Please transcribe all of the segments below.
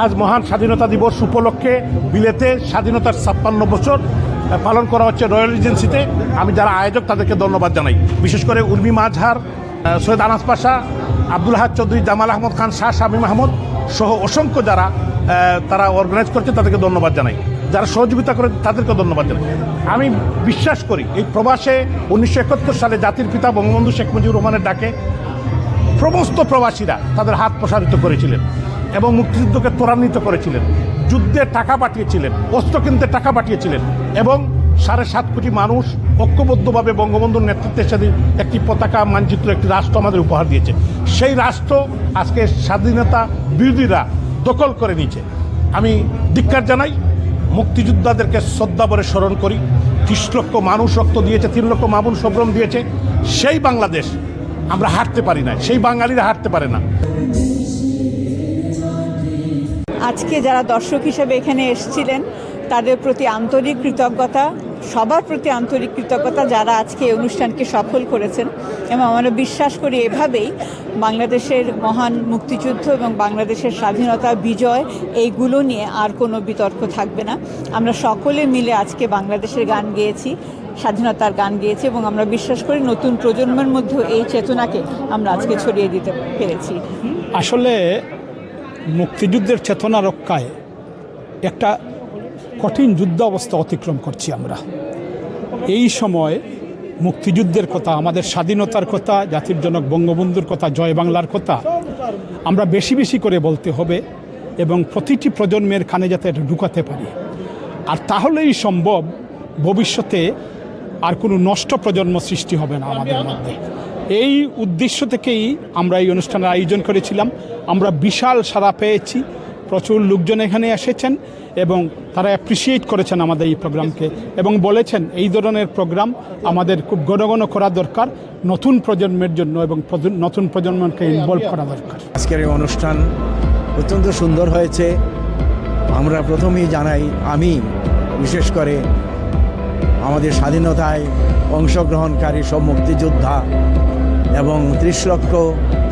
আজ মহান স্বাধীনতা দিবস উপলক্ষে বিলেতে স্বাধীনতার ৫৬ বছর পালন করা হচ্ছে রয়্যাল রিজেন্সিতে। আমি যারা আয়োজক তাদেরকে ধন্যবাদ জানাই, বিশেষ করে উর্মি মাজহার, সৈয়দ আনাস পাশা, আব্দুল হাদ চৌধুরী, জামাল আহমদ খান, শাহ শামীম আহমদ সহ অসংখ্য যারা তারা অর্গানাইজ করছে তাদেরকে ধন্যবাদ জানাই, যারা সহযোগিতা করে তাদেরকে ধন্যবাদ জানাই। আমি বিশ্বাস করি এই প্রবাসে ১৯৭১ সালে জাতির পিতা বঙ্গবন্ধু শেখ মুজিবুর রহমানের ডাকে সমস্ত প্রবাসীরা তাদের হাত প্রসারিত করেছিলেন এবং মুক্তিযুদ্ধকে ত্বরান্বিত করেছিলেন, যুদ্ধে টাকা পাঠিয়েছিলেন, অস্ত্র কিনতে টাকা পাঠিয়েছিলেন এবং ৭.৫ কোটি মানুষ ঐক্যবদ্ধভাবে বঙ্গবন্ধুর নেতৃত্বের সাথে একটি পতাকা মানচিত্র, একটি রাষ্ট্র আমাদের উপহার দিয়েছে। সেই রাষ্ট্র আজকে স্বাধীনতা বিরোধীরা দখল করে নিয়েছে। আমি ধিক্কার জানাই, মুক্তিযোদ্ধাদেরকে শ্রদ্ধাভরে স্মরণ করি। ৩০ লক্ষ মানুষ রক্ত দিয়েছে, ৩ লক্ষ মামুন সবরম দিয়েছে। সেই বাংলাদেশ আমরা হারতে পারি না, সেই বাঙালিরা হারতে পারে না। আজকে যারা দর্শক হিসেবে এখানে এসেছিলেন তাদের প্রতি আন্তরিক কৃতজ্ঞতা, সবার প্রতি আন্তরিক কৃতজ্ঞতা যারা আজকে এই অনুষ্ঠানকে সফল করেছেন। এবং আমরা বিশ্বাস করি এভাবেই বাংলাদেশের মহান মুক্তিযুদ্ধ এবং বাংলাদেশের স্বাধীনতা বিজয় এইগুলো নিয়ে আর কোনো বিতর্ক থাকবে না। আমরা সকলে মিলে আজকে বাংলাদেশের গান গেয়েছি, স্বাধীনতার গান গেয়েছি এবং আমরা বিশ্বাস করি নতুন প্রজন্মের মধ্যেও এই চেতনাকে আমরা আজকে ছড়িয়ে দিতে পেরেছি। আসলে মুক্তিযুদ্ধের চেতনা রক্ষায় একটা কঠিন যুদ্ধ অবস্থা অতিক্রম করছি আমরা। এই সময় মুক্তিযুদ্ধের কথা, আমাদের স্বাধীনতার কথা, জাতির জনক বঙ্গবন্ধুর কথা, জয় বাংলার কথা আমরা বেশি বেশি করে বলতে হবে এবং প্রতিটি প্রজন্মের কানে যাতে এটা ঢুকাতে পারি। আর তাহলেই সম্ভব ভবিষ্যতে আর কোনো নষ্ট প্রজন্ম সৃষ্টি হবে না আমাদের মধ্যে। এই উদ্দেশ্য থেকেই আমরা এই অনুষ্ঠানের আয়োজন করেছিলাম। আমরা বিশাল সাড়া পেয়েছি, প্রচুর লোকজন এখানে এসেছেন এবং তারা অ্যাপ্রিসিয়েট করেছেন আমাদের এই প্রোগ্রামকে এবং বলেছেন এই ধরনের প্রোগ্রাম আমাদের খুব ঘন ঘন করা দরকার নতুন প্রজন্মের জন্য এবং নতুন প্রজন্মকে ইনভলভ করা দরকার। আজকের এই অনুষ্ঠান অত্যন্ত সুন্দর হয়েছে। আমরা প্রথমেই জানাই, আমি বিশেষ করে আমাদের স্বাধীনতায় অংশগ্রহণকারী সব মুক্তিযোদ্ধা এবং ৩০ লক্ষ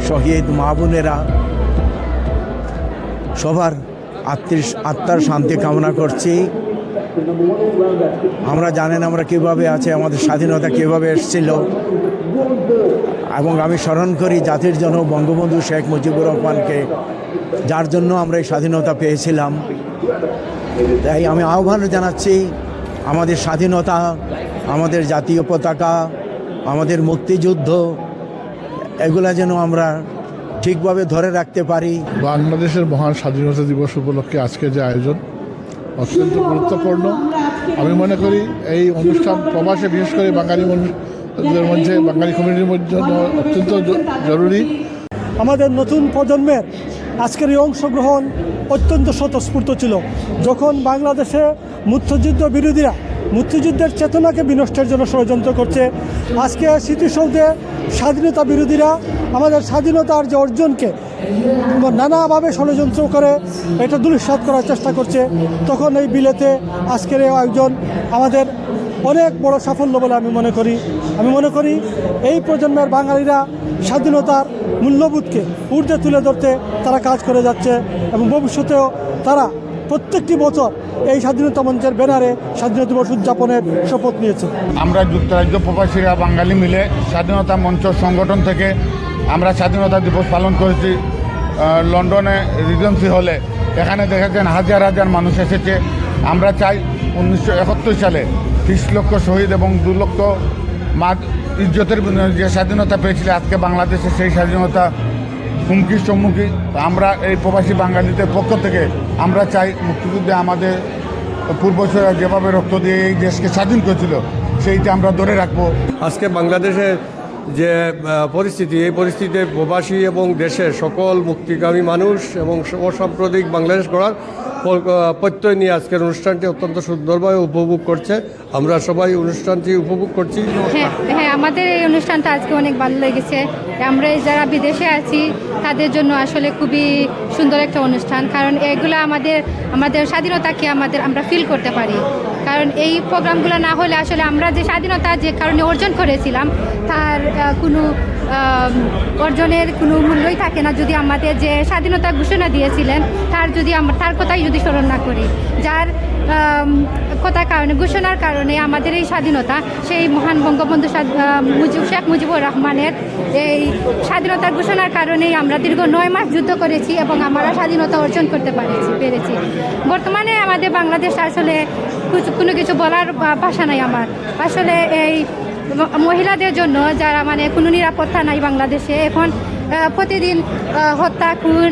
শহীদ মা বোনেরা সবার আত্মার শান্তি কামনা করছি। আমরা জানেন আমরা কীভাবে আছে, আমাদের স্বাধীনতা কীভাবে এসেছিল এবং আমি স্মরণ করি জাতির জনক বঙ্গবন্ধু শেখ মুজিবুর রহমানকে, যার জন্য আমরা এই স্বাধীনতা পেয়েছিলাম। তাই আমি আহ্বান জানাচ্ছি আমাদের স্বাধীনতা, আমাদের জাতীয় পতাকা, আমাদের মুক্তিযুদ্ধ এগুলা যেন আমরা ঠিকভাবে ধরে রাখতে পারি। বাংলাদেশের মহান স্বাধীনতা দিবস উপলক্ষে আজকে যে আয়োজন অত্যন্ত গুরুত্বপূর্ণ। আমি মনে করি এই অনুষ্ঠান প্রবাসে, বিশেষ করে বাঙালি মানুষদের মধ্যে, বাঙালি কমিউনিটির জন্য অত্যন্ত জরুরি। আমাদের নতুন প্রজন্মের আজকের এই অংশগ্রহণ অত্যন্ত স্বতঃস্ফূর্ত ছিল। যখন বাংলাদেশে মুক্তিযুদ্ধ বিরোধীরা মুক্তিযুদ্ধের চেতনাকে বিনষ্টের জন্য ষড়যন্ত্র করছে, আজকে স্মৃতিসৌধে স্বাধীনতা বিরোধীরা আমাদের স্বাধীনতার যে অর্জনকে নানাভাবে ষড়যন্ত্র করে এটা দুলিশাত করার চেষ্টা করছে, তখন এই বিলেতে আজকের এই আয়োজন আমাদের অনেক বড় সাফল্য বলে আমি মনে করি এই প্রজন্মের বাঙালিরা স্বাধীনতার মূল্যবোধকে ঊর্ধ্বে তুলে ধরতে তারা কাজ করে যাচ্ছে এবং ভবিষ্যতেও তারা প্রত্যেকটি বছর এই স্বাধীনতা মঞ্চের ব্যানারে স্বাধীনতা দিবস উদযাপনের শপথ নিয়েছে। আমরা যুক্তরাজ্য প্রবাসীরা বাঙালি মিলে স্বাধীনতা মঞ্চ সংগঠন থেকে আমরা স্বাধীনতা দিবস পালন করেছি লন্ডনে রিজেন্সি হলে। এখানে দেখেছেন হাজার হাজার মানুষ এসেছে। আমরা চাই 1971 সালে 30 লক্ষ শহীদ এবং 2 লক্ষ মা ইজ্জতের যে স্বাধীনতা পেয়েছিল, আজকে বাংলাদেশে সেই স্বাধীনতা হুমকির সম্মুখী। আমরা এই প্রবাসী বাঙালিদের পক্ষ থেকে আমরা চাই মুক্তিযুদ্ধে আমাদের পূর্বসূরীরা যেভাবে রক্ত দিয়ে এই দেশকে স্বাধীন করেছিল সেইটা আমরা ধরে রাখবো। আজকে বাংলাদেশের যে পরিস্থিতি, এই পরিস্থিতিতে প্রবাসী এবং দেশের সকল মুক্তিকামী মানুষ এবং অসাম্প্রদায়িক বাংলাদেশ গড়ার প্রত্যয় নিয়ে আজকের অনুষ্ঠানটি অত্যন্ত সুন্দরভাবে উপভোগ করছে। আমরা সবাই অনুষ্ঠানটি উপভোগ করছি। হ্যাঁ, আমাদের এই অনুষ্ঠানটা আজকে অনেক ভালো লেগেছে। আমরা যারা বিদেশে আছি তাদের জন্য আসলে খুবই সুন্দর একটা অনুষ্ঠান, কারণ এগুলো আমাদের স্বাধীনতাকে আমরা ফিল করতে পারি। কারণ এই প্রোগ্রামগুলো না হলে আসলে আমরা যে স্বাধীনতা যে কারণে অর্জন করেছিলাম তার কোনো অর্জনের কোনো মূল্যই থাকে না যদি আমাদের যে স্বাধীনতা ঘোষণা দিয়েছিলেন তার কথাই যদি স্মরণ না করি, যার ঘোষণার কারণে আমাদের এই স্বাধীনতা, সেই মহান বঙ্গবন্ধু শেখ মুজিবুর রহমানের এই স্বাধীনতার ঘোষণার কারণেই আমরা দীর্ঘ 9 মাস যুদ্ধ করেছি এবং আমরা স্বাধীনতা অর্জন করতে পেরেছি। বর্তমানে আমাদের বাংলাদেশ আসলে কোনো কিছু বলার ভাষা নাই আমার। আসলে এই মহিলাদের জন্য যারা কোনো নিরাপত্তা নাই বাংলাদেশে, এখন প্রতিদিন হত্যা, খুন,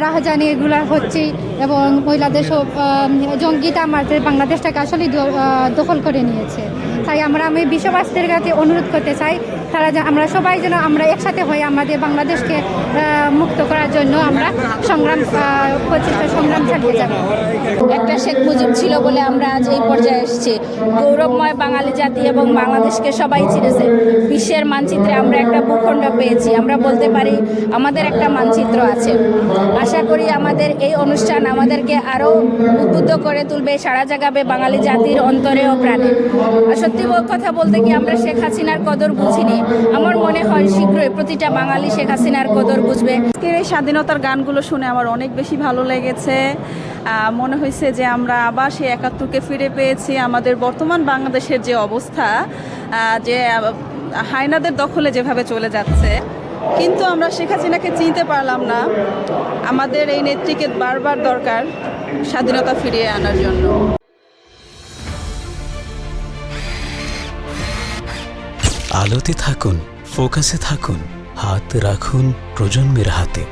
রাহাজানি এগুলো হচ্ছেই এবং মহিলাদের সব জঙ্গিটা আমাদের বাংলাদেশটাকে আসলেই দখল করে নিয়েছে। তাই আমি বিশ্ববাসীদের কাছে অনুরোধ করতে চাই, আমরা সবাই যেন আমরা একসাথে হয়ে আমাদের বাংলাদেশকে মুক্ত করার জন্য আমরা সংগ্রাম চালিয়ে যাব। একটা শেখ মুজিব ছিল বলে আমরা আজ এই পর্যায়ে এসেছি। গৌরবময় বাঙালি জাতি এবং বাংলাদেশকে সবাই চিনেছে। বিশ্বের মানচিত্রে আমরা একটা ভূখণ্ড পেয়েছি। আমরা বলতে পারি আমাদের একটা মানচিত্র আছে। আশা করি আমাদের এই অনুষ্ঠান আমাদেরকে আরও উদ্বুদ্ধ করে তুলবে, সাড়া জাগাবে বাঙালি জাতির অন্তরে ও প্রাণে। আর সত্যি কথা বলতে কি, আমরা শেখ হাসিনার কদর বুঝিনি। আমার মনে হয় শীঘ্রই প্রতিটা বাঙালি শেখ হাসিনার কদর বুঝবে। আজকের এই স্বাধীনতার গানগুলো শুনে আমার অনেক বেশি ভালো লেগেছে। মনে হয়েছে যে আমরা আবার সেই 71কে ফিরে পেয়েছি। আমাদের বর্তমান বাংলাদেশের যে অবস্থা, যে হায়নাদের দখলে যেভাবে চলে যাচ্ছে, কিন্তু আমরা শেখ হাসিনাকে চিনতে পারলাম না। আমাদের এই নেত্রীকে বারবার দরকার স্বাধীনতা ফিরিয়ে আনার জন্য। আলোতে থাকুন, ফোকাসে থাকুন, হাত রাখুন প্রজন্মের হাতে।